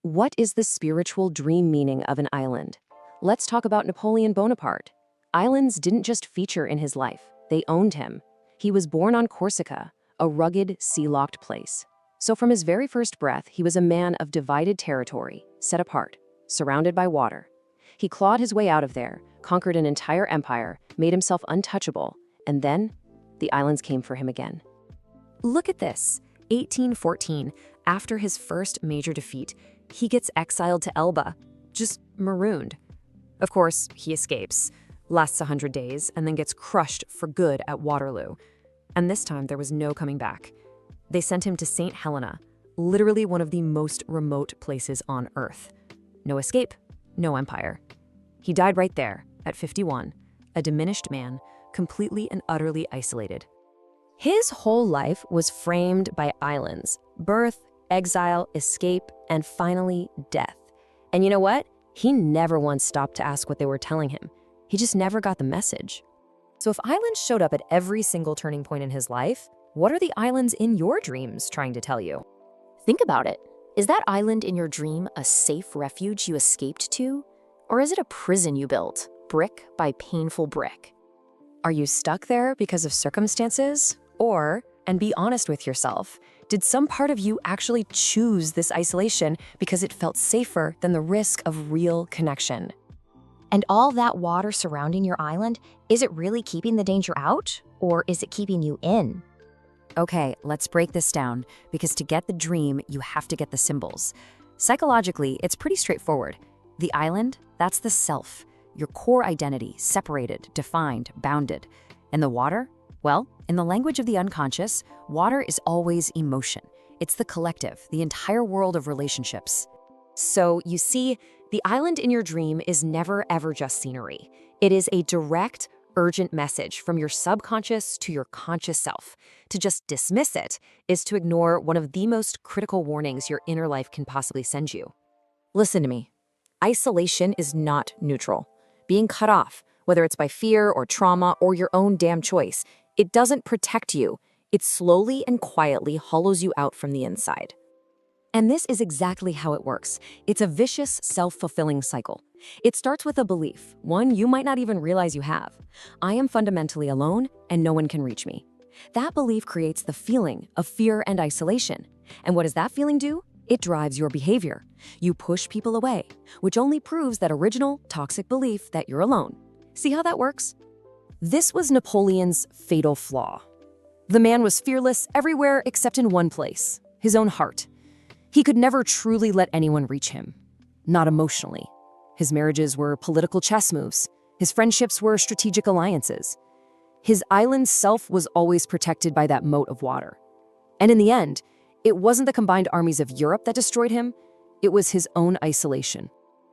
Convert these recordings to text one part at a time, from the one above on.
What is the spiritual dream meaning of an island? Let's talk about Napoleon Bonaparte. Islands didn't just feature in his life, they owned him. He was born on Corsica, a rugged, sea-locked place. So from his very first breath, he was a man of divided territory, set apart, surrounded by water. He clawed his way out of there, conquered an entire empire, made himself untouchable, and then the islands came for him again. Look at this. 1814, after his first major defeat, he gets exiled to Elba, just marooned. Of course, he escapes, lasts 100 days, and then gets crushed for good at Waterloo. And this time, there was no coming back. They sent him to St. Helena, literally one of the most remote places on Earth. No escape, no empire. He died right there, at 51, a diminished man, completely and utterly isolated. His whole life was framed by islands: birth, exile, escape, and finally death. And you know what? He never once stopped to ask what they were telling him. He just never got the message. So if islands showed up at every single turning point in his life, what are the islands in your dreams trying to tell you? Think about it. Is that island in your dream a safe refuge you escaped to? Or is it a prison you built, brick by painful brick? Are you stuck there because of circumstances? Or, and be honest with yourself, did some part of you actually choose this isolation because it felt safer than the risk of real connection? And all that water surrounding your island, is it really keeping the danger out? Or is it keeping you in? Okay, let's break this down, because to get the dream, you have to get the symbols. Psychologically, it's pretty straightforward. The island, that's the self, your core identity, separated, defined, bounded. And the water? Well, in the language of the unconscious, water is always emotion. It's the collective, the entire world of relationships. So, you see, the island in your dream is never ever just scenery. It is a direct, urgent message from your subconscious to your conscious self. To just dismiss it is to ignore one of the most critical warnings your inner life can possibly send you. Listen to me. Isolation is not neutral. Being cut off, whether it's by fear or trauma or your own damn choice, it doesn't protect you. It slowly and quietly hollows you out from the inside. And this is exactly how it works. It's a vicious, self-fulfilling cycle. It starts with a belief, one you might not even realize you have. I am fundamentally alone and no one can reach me. That belief creates the feeling of fear and isolation. And what does that feeling do? It drives your behavior. You push people away, which only proves that original, toxic belief that you're alone. See how that works? This was Napoleon's fatal flaw. The man was fearless everywhere except in one place, his own heart. He could never truly let anyone reach him, not emotionally. His marriages were political chess moves. His friendships were strategic alliances. His island self was always protected by that moat of water. And in the end, it wasn't the combined armies of Europe that destroyed him, it was his own isolation.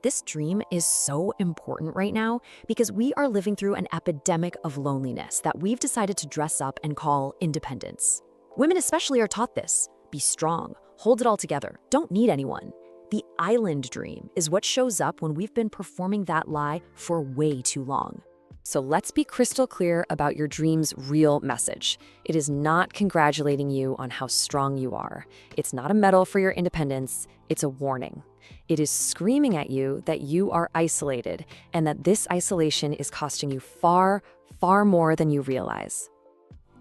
This dream is so important right now because we are living through an epidemic of loneliness that we've decided to dress up and call independence. Women especially are taught this. Be strong, hold it all together, don't need anyone. The island dream is what shows up when we've been performing that lie for way too long. So let's be crystal clear about your dream's real message. It is not congratulating you on how strong you are. It's not a medal for your independence. It's a warning. It is screaming at you that you are isolated and that this isolation is costing you far, far more than you realize.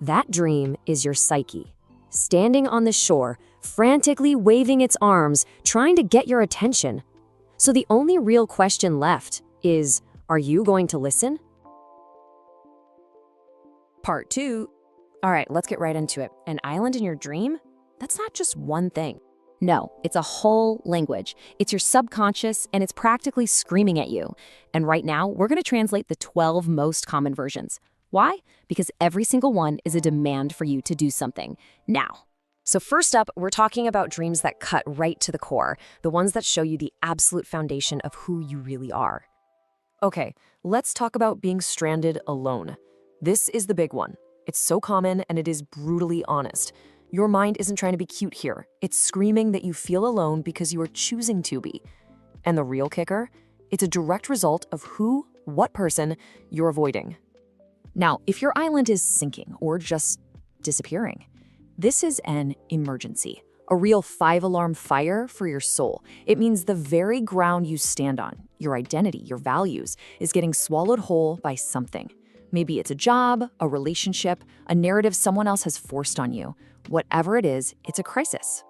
That dream is your psyche, standing on the shore, frantically waving its arms, trying to get your attention. So the only real question left is, are you going to listen? Part 2. All right, let's get right into it. An island in your dream? That's not just one thing. No, it's a whole language. It's your subconscious, and it's practically screaming at you. And right now, we're going to translate the 12 most common versions. Why? Because every single one is a demand for you to do something now. So first up, we're talking about dreams that cut right to the core, the ones that show you the absolute foundation of who you really are. Okay, let's talk about being stranded alone. This is the big one. It's so common and it is brutally honest. Your mind isn't trying to be cute here. It's screaming that you feel alone because you are choosing to be. And the real kicker? It's a direct result of what person you're avoiding. Now, if your island is sinking or just disappearing, this is an emergency. A real 5-alarm fire for your soul. It means the very ground you stand on, your identity, your values, is getting swallowed whole by something. Maybe it's a job, a relationship, a narrative someone else has forced on you. Whatever it is, it's a crisis.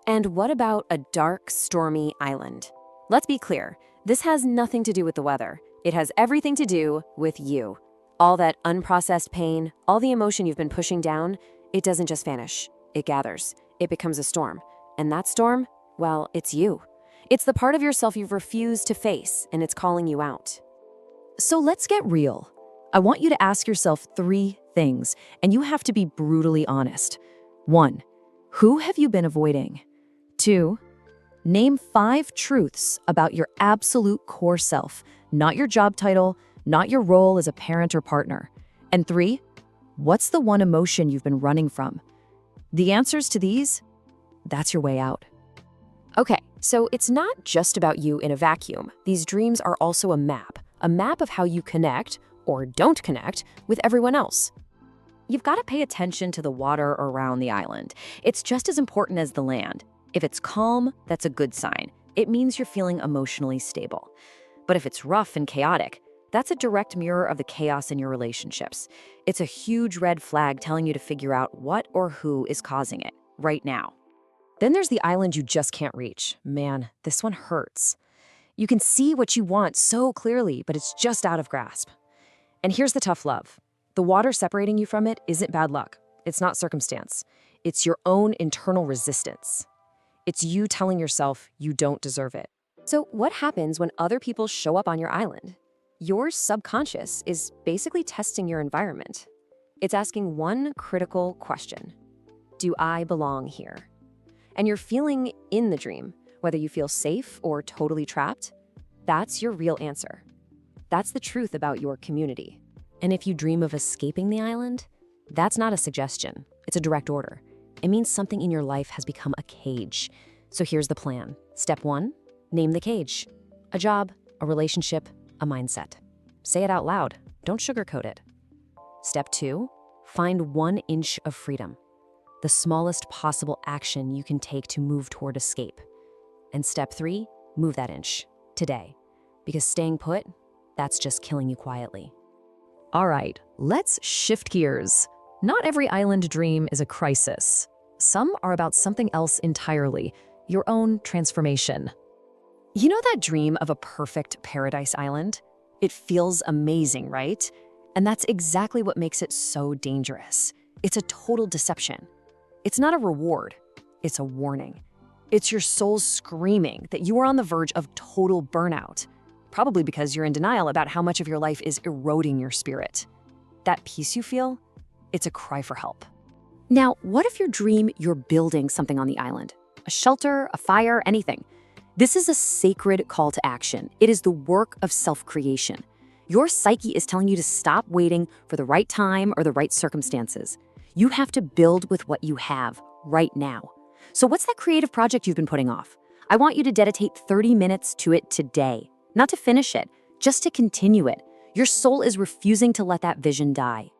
And what about a dark, stormy island? Let's be clear, this has nothing to do with the weather. It has everything to do with you. All that unprocessed pain, all the emotion you've been pushing down, it doesn't just vanish. It gathers. It becomes a storm. And that storm, well, it's you. It's the part of yourself you've refused to face, and it's calling you out. So let's get real. I want you to ask yourself 3 things, and you have to be brutally honest. 1. Who have you been avoiding? 2. Name 5 truths about your absolute core self, not your job title, not your role as a parent or partner. And 3, what's the one emotion you've been running from? The answers to these, that's your way out. Okay, so it's not just about you in a vacuum. These dreams are also a map of how you connect, or don't connect, with everyone else. You've got to pay attention to the water around the island. It's just as important as the land. If it's calm, that's a good sign. It means you're feeling emotionally stable. But if it's rough and chaotic, that's a direct mirror of the chaos in your relationships. It's a huge red flag telling you to figure out what or who is causing it right now. Then there's the island you just can't reach. Man, this one hurts. You can see what you want so clearly, but it's just out of grasp. And here's the tough love. The water separating you from it isn't bad luck. It's not circumstance. It's your own internal resistance. It's you telling yourself you don't deserve it. So what happens when other people show up on your island? Your subconscious is basically testing your environment. It's asking one critical question. Do I belong here? And you're feeling in the dream, whether you feel safe or totally trapped, that's your real answer. That's the truth about your community. And if you dream of escaping the island, that's not a suggestion. It's a direct order. It means something in your life has become a cage. So here's the plan. Step 1, name the cage. A job, a relationship, a mindset. Say it out loud. Don't sugarcoat it. Step 2, find 1 inch of freedom. The smallest possible action you can take to move toward escape. And step 3, move that inch today. Because staying put, that's just killing you quietly. All right, let's shift gears. Not every island dream is a crisis. Some are about something else entirely, your own transformation. You know that dream of a perfect paradise island? It feels amazing, right? And that's exactly what makes it so dangerous. It's a total deception. It's not a reward, it's a warning. It's your soul screaming that you are on the verge of total burnout, probably because you're in denial about how much of your life is eroding your spirit. That peace you feel, it's a cry for help. Now, what if your dream you're building something on the island? A shelter, a fire, anything. This is a sacred call to action. It is the work of self-creation. Your psyche is telling you to stop waiting for the right time or the right circumstances. You have to build with what you have right now. So what's that creative project you've been putting off? I want you to dedicate 30 minutes to it today. Not to finish it, just to continue it. Your soul is refusing to let that vision die.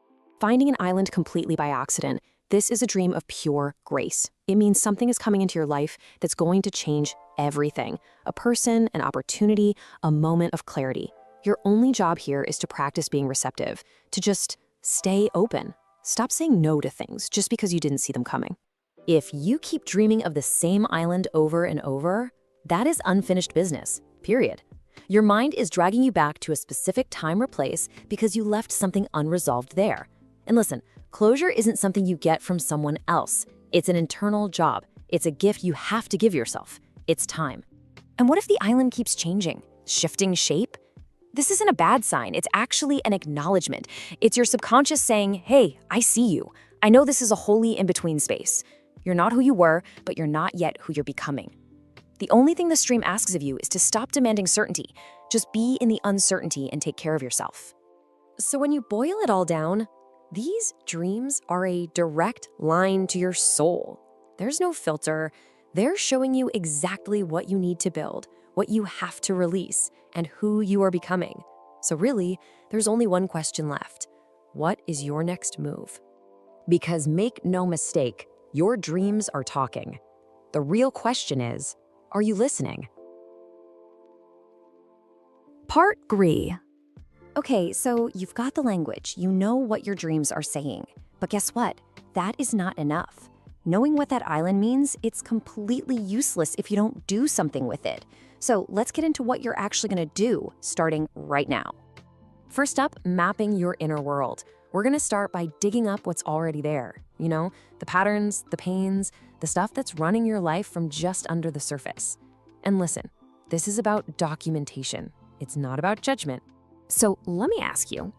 Finding an island completely by accident, this is a dream of pure grace. It means something is coming into your life that's going to change everything. A person, an opportunity, a moment of clarity. Your only job here is to practice being receptive, to just stay open. Stop saying no to things just because you didn't see them coming. If you keep dreaming of the same island over and over, that is unfinished business, period. Your mind is dragging you back to a specific time or place because you left something unresolved there. And listen, closure isn't something you get from someone else. It's an internal job. It's a gift you have to give yourself. It's time. And what if the island keeps changing, shifting shape? This isn't a bad sign. It's actually an acknowledgement. It's your subconscious saying, hey, I see you. I know this is a wholly in-between space. You're not who you were, but you're not yet who you're becoming. The only thing the stream asks of you is to stop demanding certainty. Just be in the uncertainty and take care of yourself. So when you boil it all down, these dreams are a direct line to your soul. There's no filter. They're showing you exactly what you need to build, what you have to release, and who you are becoming. So really, there's only one question left. What is your next move? Because make no mistake, your dreams are talking. The real question is, are you listening? Part Gree. Okay, so you've got the language, you know what your dreams are saying. But guess what? That is not enough. Knowing what that island means, it's completely useless if you don't do something with it. So let's get into what you're actually going to do, starting right now. First up, mapping your inner world. We're going to start by digging up what's already there. You know, the patterns, the pains, the stuff that's running your life from just under the surface. And listen, this is about documentation. It's not about judgment. So let me ask you,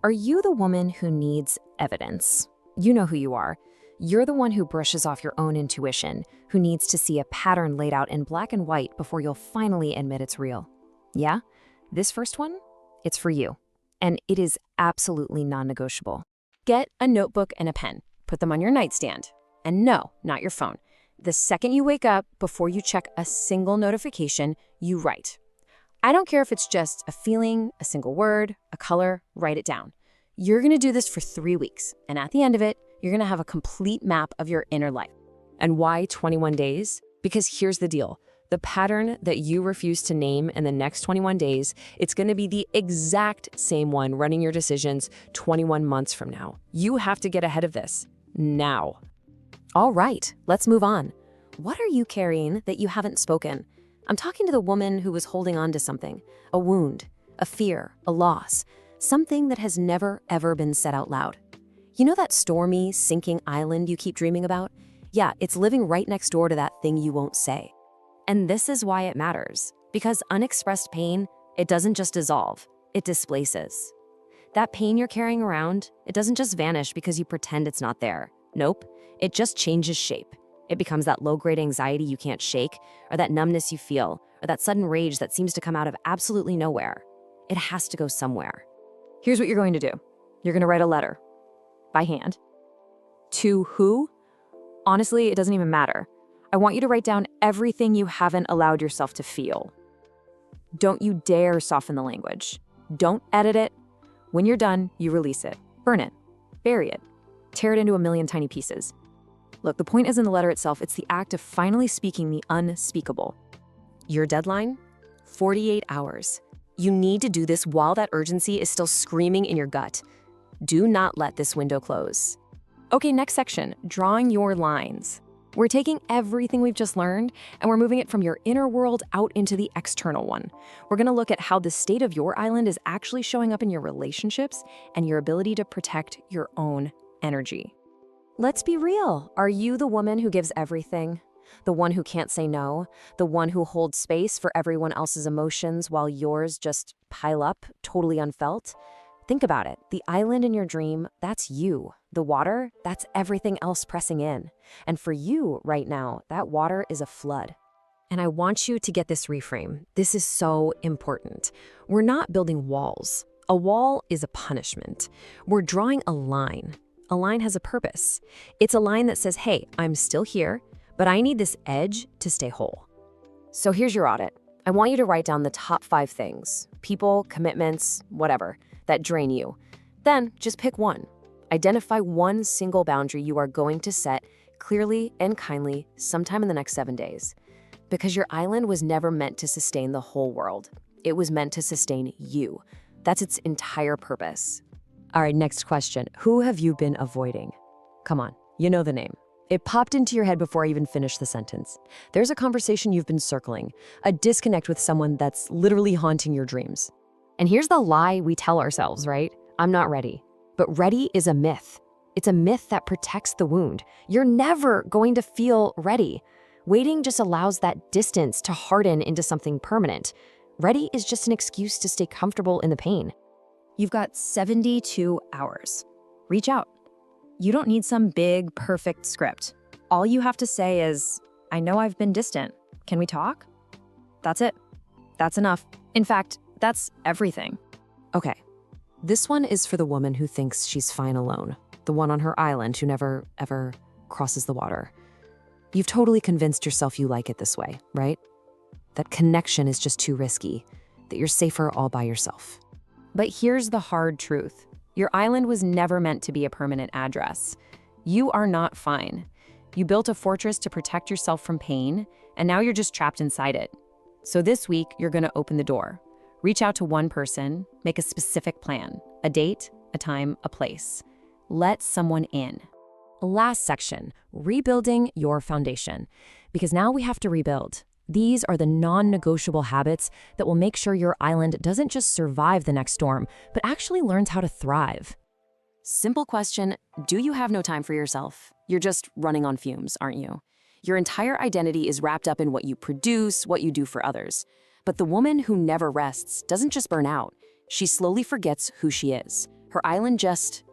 are you the woman who needs evidence? You know who you are. You're the one who brushes off your own intuition, who needs to see a pattern laid out in black and white before you'll finally admit it's real. Yeah? This first one, it's for you. And it is absolutely non-negotiable. Get a notebook and a pen. Put them on your nightstand. And no, not your phone. The second you wake up, before you check a single notification, you write. I don't care if it's just a feeling, a single word, a color, write it down. You're going to do this for 3 weeks. And at the end of it, you're going to have a complete map of your inner life. And why 21 days? Because here's the deal. The pattern that you refuse to name in the next 21 days, it's going to be the exact same one running your decisions 21 months from now. You have to get ahead of this now. All right, let's move on. What are you carrying that you haven't spoken? I'm talking to the woman who was holding on to something, a wound, a fear, a loss, something that has never, ever been said out loud. You know that stormy, sinking island you keep dreaming about? Yeah, it's living right next door to that thing you won't say. And this is why it matters, because unexpressed pain, it doesn't just dissolve, it displaces. That pain you're carrying around, it doesn't just vanish because you pretend it's not there. Nope, it just changes shape. It becomes that low-grade anxiety you can't shake, or that numbness you feel, or that sudden rage that seems to come out of absolutely nowhere. It has to go somewhere. Here's what you're going to do. You're going to write a letter. By hand. To who? Honestly, it doesn't even matter. I want you to write down everything you haven't allowed yourself to feel. Don't you dare soften the language. Don't edit it. When you're done, you release it. Burn it. Bury it. Tear it into a million tiny pieces. Look, the point isn't the letter itself, it's the act of finally speaking the unspeakable. Your deadline? 48 hours. You need to do this while that urgency is still screaming in your gut. Do not let this window close. Okay, next section, drawing your lines. We're taking everything we've just learned and we're moving it from your inner world out into the external one. We're gonna look at how the state of your island is actually showing up in your relationships and your ability to protect your own energy. Let's be real. Are you the woman who gives everything? The one who can't say no? The one who holds space for everyone else's emotions while yours just pile up, totally unfelt? Think about it. The island in your dream, that's you. The water, that's everything else pressing in. And for you right now, that water is a flood. And I want you to get this reframe. This is so important. We're not building walls. A wall is a punishment. We're drawing a line. A line has a purpose. It's a line that says, hey, I'm still here, but I need this edge to stay whole. So here's your audit. I want you to write down the top 5 things, people, commitments, whatever, that drain you. Then just pick one. Identify one single boundary you are going to set clearly and kindly sometime in the next 7 days. Because your island was never meant to sustain the whole world. It was meant to sustain you. That's its entire purpose. All right, next question. Who have you been avoiding? Come on, you know the name. It popped into your head before I even finished the sentence. There's a conversation you've been circling, a disconnect with someone that's literally haunting your dreams. And here's the lie we tell ourselves, right? I'm not ready. But ready is a myth. It's a myth that protects the wound. You're never going to feel ready. Waiting just allows that distance to harden into something permanent. Ready is just an excuse to stay comfortable in the pain. You've got 72 hours. Reach out. You don't need some big, perfect script. All you have to say is, I know I've been distant. Can we talk? That's it. That's enough. In fact, that's everything. Okay, this one is for the woman who thinks she's fine alone, the one on her island who never, ever crosses the water. You've totally convinced yourself you like it this way, right? That connection is just too risky, that you're safer all by yourself. But here's the hard truth. Your island was never meant to be a permanent address. You are not fine. You built a fortress to protect yourself from pain, and now you're just trapped inside it. So this week, you're going to open the door. Reach out to one person, make a specific plan, a date, a time, a place. Let someone in. Last section, rebuilding your foundation. Because now we have to rebuild. These are the non-negotiable habits that will make sure your island doesn't just survive the next storm, but actually learns how to thrive. Simple question, do you have no time for yourself? You're just running on fumes, aren't you? Your entire identity is wrapped up in what you produce, what you do for others. But the woman who never rests doesn't just burn out. She slowly forgets who she is. Her island just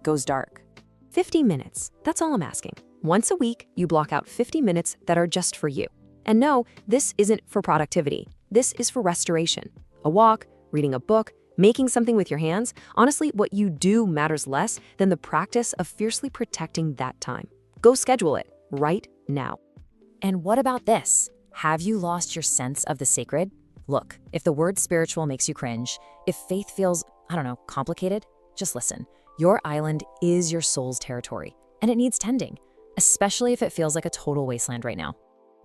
goes dark. 50 minutes, that's all I'm asking. Once a week, you block out 50 minutes that are just for you. And no, this isn't for productivity. This is for restoration. A walk, reading a book, making something with your hands. Honestly, what you do matters less than the practice of fiercely protecting that time. Go schedule it right now. And what about this? Have you lost your sense of the sacred? Look, if the word spiritual makes you cringe, if faith feels, complicated, just listen. Your island is your soul's territory, and it needs tending, especially if it feels like a total wasteland right now.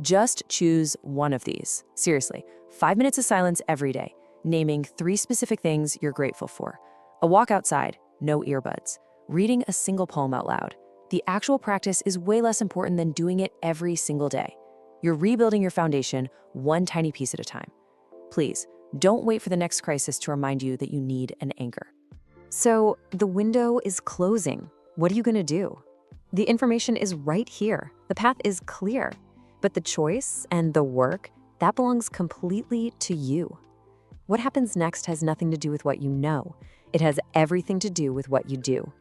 Just choose one of these. Seriously, 5 minutes of silence every day, naming 3 specific things you're grateful for. A walk outside, no earbuds. Reading a single poem out loud. The actual practice is way less important than doing it every single day. You're rebuilding your foundation one tiny piece at a time. Please, don't wait for the next crisis to remind you that you need an anchor. So the window is closing. What are you going to do? The information is right here. The path is clear. But the choice and the work, that belongs completely to you. What happens next has nothing to do with what you know. It has everything to do with what you do.